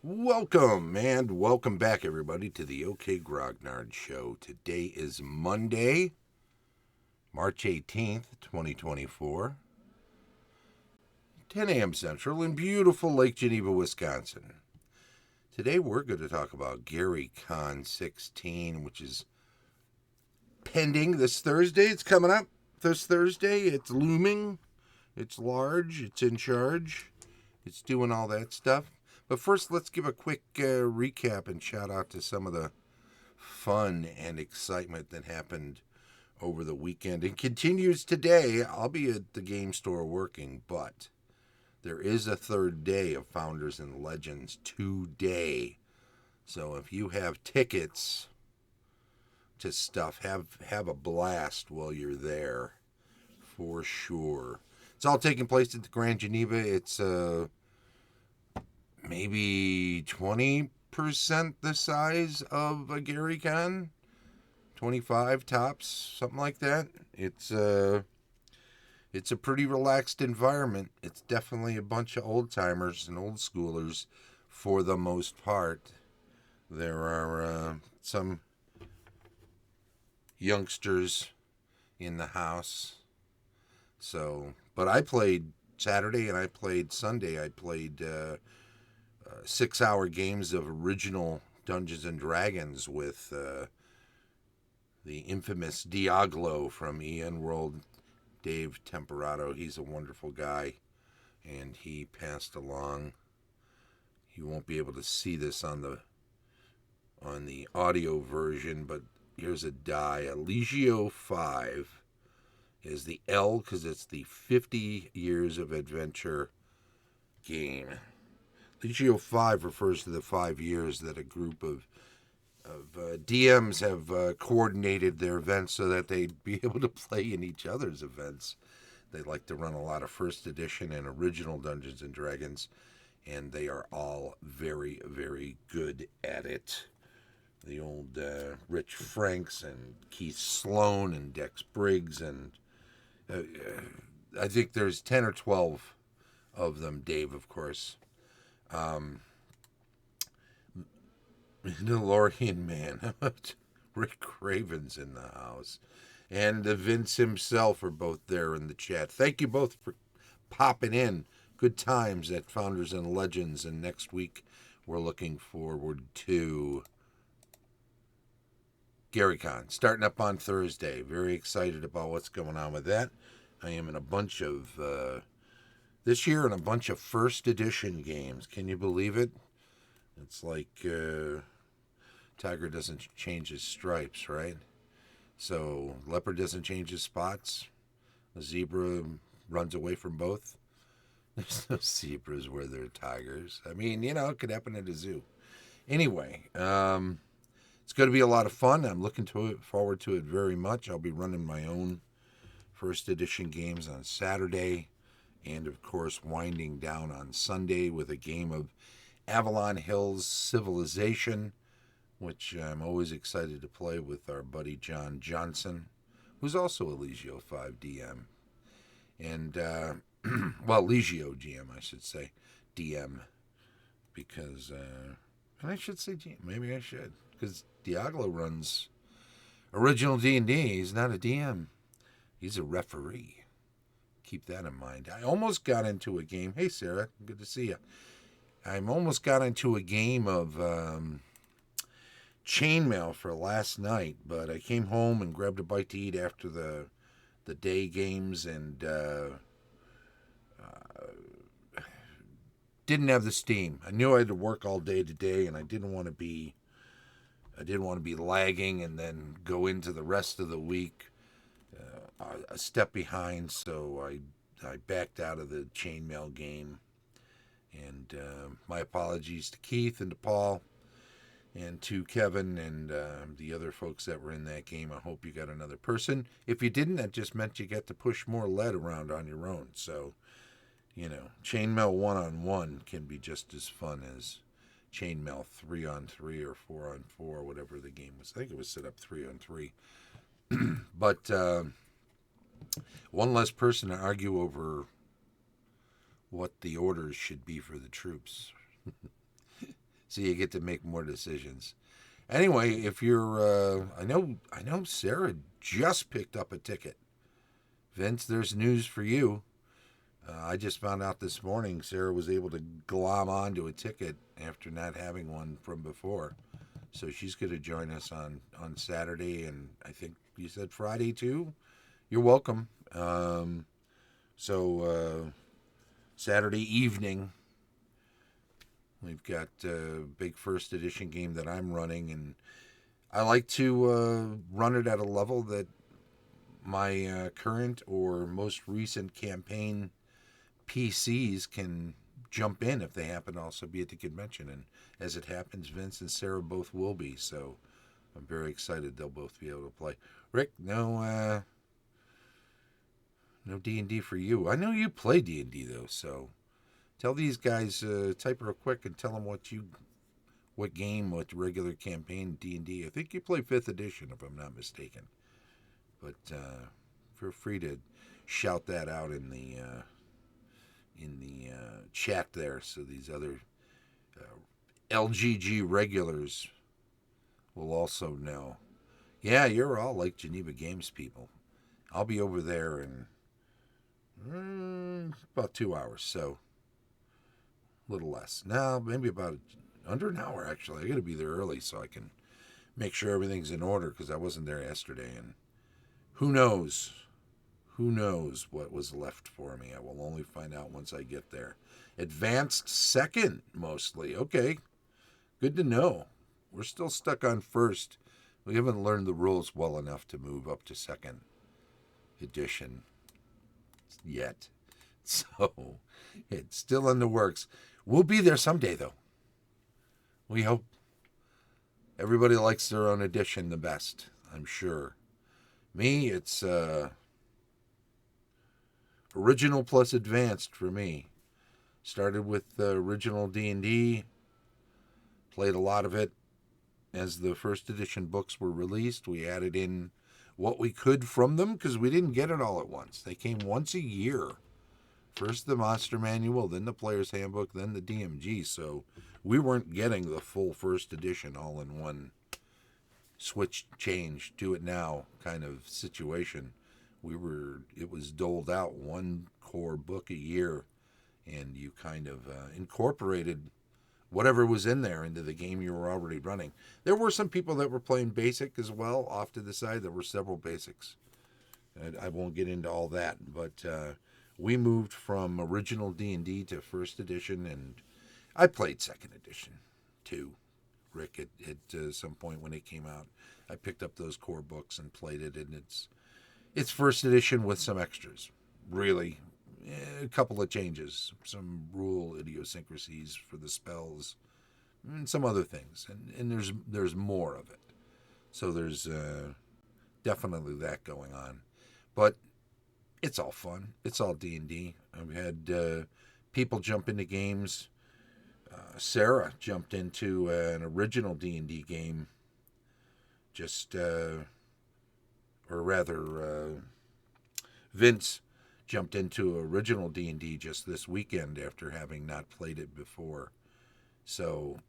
Welcome and welcome back, everybody, to the OK Grognard Show. Today is Monday, March 18th, 2024, 10 a.m. Central in beautiful Lake Geneva, Wisconsin. Today we're going to talk about Gary Con 16, which is pending this Thursday. It's coming up this Thursday. It's looming. It's large. It's in charge. It's doing all that stuff. But first, let's give a quick recap and shout out to some of the fun and excitement that happened over the weekend and continues today. I'll be at the game store working, but there is a third day of Founders and Legends today. So if you have tickets to stuff, have a blast while you're there, for sure. It's all taking place at the Grand Geneva. It's maybe 20% the size of a Gary Con, 25 tops, something like that. It's a pretty relaxed environment. It's definitely a bunch of old timers and old schoolers for the most part. There are some youngsters in the house. So, but I played Saturday and I played Sunday. I played 6-hour games of original Dungeons and Dragons with the infamous Diaglo from EN World, Dave Temperato. He's a wonderful guy, and he passed along. You won't be able to see this on the audio version, but here's a die. A Legio 5 is the L because it's the 50 Years of Adventure game. Legio 5 refers to the 5 years that a group of DMs have coordinated their events so that they'd be able to play in each other's events. They like to run a lot of first edition and original Dungeons and Dragons, and they are all very, very good at it. The old Rich Franks and Keith Sloan and Dex Briggs, and I think there's 10 or 12 of them, Dave, of course. DeLorean Man. Rick Craven's in the house. And Vince himself are both there in the chat. Thank you both for popping in. Good times at Founders and Legends. And next week, we're looking forward to Gary Con, starting up on Thursday. Very excited about what's going on with that. I am in a bunch of, this year, in a bunch of first edition games. Can you believe it? It's like Tiger doesn't change his stripes, right? So leopard doesn't change his spots. A zebra runs away from both. There's no zebras where there are tigers. I mean, it could happen at a zoo. Anyway, it's going to be a lot of fun. I'm looking forward to it very much. I'll be running my own first edition games on Saturday, and of course winding down on Sunday with a game of Avalon Hills Civilization, which I'm always excited to play with our buddy John Johnson, who's also a Legio 5 DM. And, well, Legio GM, I should say. DM. Because, and I should say GM. Maybe I should. Because Diaglo runs original D&D. He's not a DM. He's a referee. Keep that in mind. I almost got into a game. Hey, Sarah. Good to see you. I almost got into a game of chainmail for last night, but I came home and grabbed a bite to eat after the day games and didn't have the steam. I knew I had to work all day today, and I didn't want to be lagging and then go into the rest of the week a step behind. So I backed out of the chainmail game. And my apologies to Keith and to Paul and to Kevin and the other folks that were in that game. I hope you got another person. If you didn't, that just meant you got to push more lead around on your own. So, chainmail 1-on-1 can be just as fun as chainmail 3-on-3 or 4-on-4, whatever the game was. I think it was set up 3-on-3. But one less person to argue over what the orders should be for the troops. So you get to make more decisions. Anyway, if you're, I know Sarah just picked up a ticket. Vince, there's news for you. I just found out this morning Sarah was able to glom onto a ticket after not having one from before. So she's going to join us on Saturday, and I think you said Friday too. You're welcome. So Saturday evening, we've got a big first edition game that I'm running, and I like to run it at a level that my current or most recent campaign PCs can jump in if they happen to also be at the convention. And as it happens, Vince and Sarah both will be. So I'm very excited they'll both be able to play. Rick, no D&D for you. I know you play D&D though, so tell these guys, type real quick and tell them what game, what regular campaign D&D. I think you play 5th edition if I'm not mistaken. But feel free to shout that out in the chat there, so these other LGG regulars will also know. Yeah, you're all Lake Geneva Games people. I'll be over there in about 2 hours, so a little less. Now, maybe about under an hour, actually. I got to be there early so I can make sure everything's in order, because I wasn't there yesterday, and who knows? Who knows what was left for me? I will only find out once I get there. Advanced second, mostly. Okay, good to know. We're still stuck on first. We haven't learned the rules well enough to move up to second edition yet. So it's still in the works. We'll be there someday, though. We hope. Everybody likes their own edition the best, I'm sure. Me, it's original plus advanced for me. Started with the original D&D, played a lot of it as the first edition books were released. We added in what we could from them because we didn't get it all at once. They came once a year. First the Monster Manual, then the Player's Handbook, then the DMG. So we weren't getting the full first edition all in one switch, change, do it now kind of situation. It was doled out one core book a year, and you kind of incorporated whatever was in there into the game you were already running. There were some people that were playing basic as well off to the side. There were several basics. I won't get into all that, but we moved from original D&D to first edition, and I played second edition too. Rick, at some point when it came out, I picked up those core books and played it, and it's first edition with some extras. Really, a couple of changes, some rule idiosyncrasies for the spells, and some other things, and there's more of it. So there's definitely that going on, but it's all fun. It's all D&D. I've had people jump into games. Sarah jumped into an original D&D game Vince jumped into original D&D just this weekend after having not played it before. So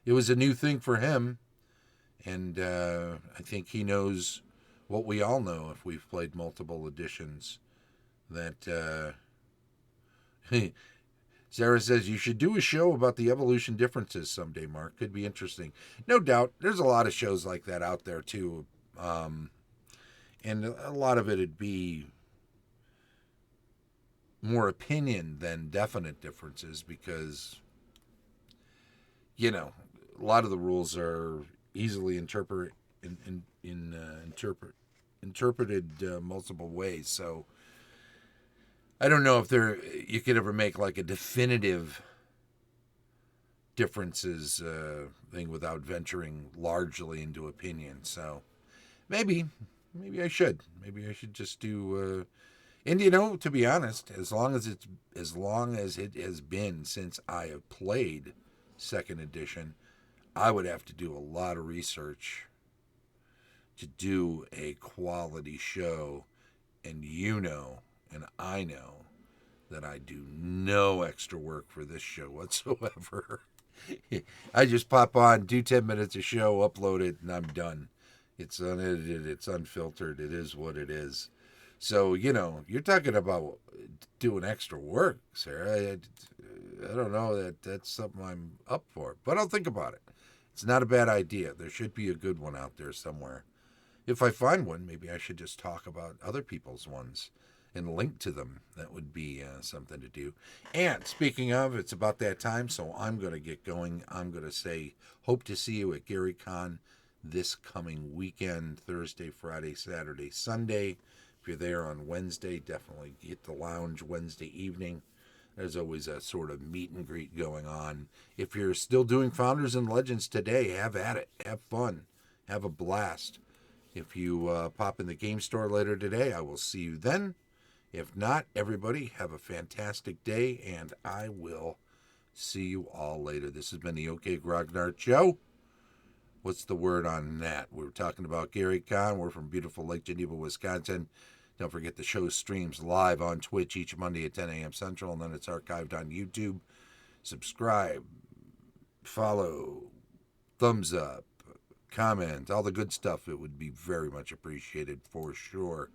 it was a new thing for him, and I think he knows what we all know if we've played multiple editions, that Sarah says, you should do a show about the evolution differences someday, Mark. Could be interesting. No doubt. There's a lot of shows like that out there, too. And a lot of it would be more opinion than definite differences because, a lot of the rules are easily interpreted multiple ways. So I don't know if you could ever make like a definitive differences thing without venturing largely into opinion. So maybe I should. Maybe I should just do. And to be honest, as long as it has been since I have played second edition, I would have to do a lot of research to do a quality show, and and I know that I do no extra work for this show whatsoever. I just pop on, do 10 minutes of show, upload it, and I'm done. It's unedited, it's unfiltered, it is what it is. So, you're talking about doing extra work, Sarah. I don't know that that's something I'm up for, but I'll think about it. It's not a bad idea. There should be a good one out there somewhere. If I find one, maybe I should just talk about other people's ones and link to them. That would be something to do. And speaking of, it's about that time, so I'm going to get going. I'm going to say, hope to see you at Gary Con this coming weekend, Thursday, Friday, Saturday, Sunday. If you're there on Wednesday, definitely hit the lounge Wednesday evening. There's always a sort of meet and greet going on. If you're still doing Founders and Legends today, have at it. Have fun. Have a blast. If you pop in the game store later today, I will see you then. If not, everybody, have a fantastic day, and I will see you all later. This has been the OK Grognard Show. What's the word on that? We're talking about Gary Con. We're from beautiful Lake Geneva, Wisconsin. Don't forget the show streams live on Twitch each Monday at 10 a.m. Central, and then it's archived on YouTube. Subscribe, follow, thumbs up, comment, all the good stuff. It would be very much appreciated for sure.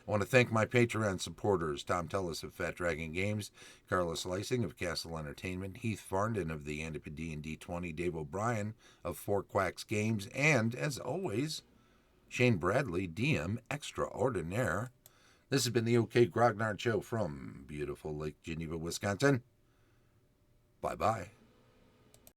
I want to thank my Patreon supporters, Tom Tellis of Fat Dragon Games, Carlos Lysing of Castle Entertainment, Heath Farndon of the Andipid D&D 20, Dave O'Brien of Quacks Games, and, as always, Shane Bradley, DM Extraordinaire. This has been the OK Grognard Show from beautiful Lake Geneva, Wisconsin. Bye-bye.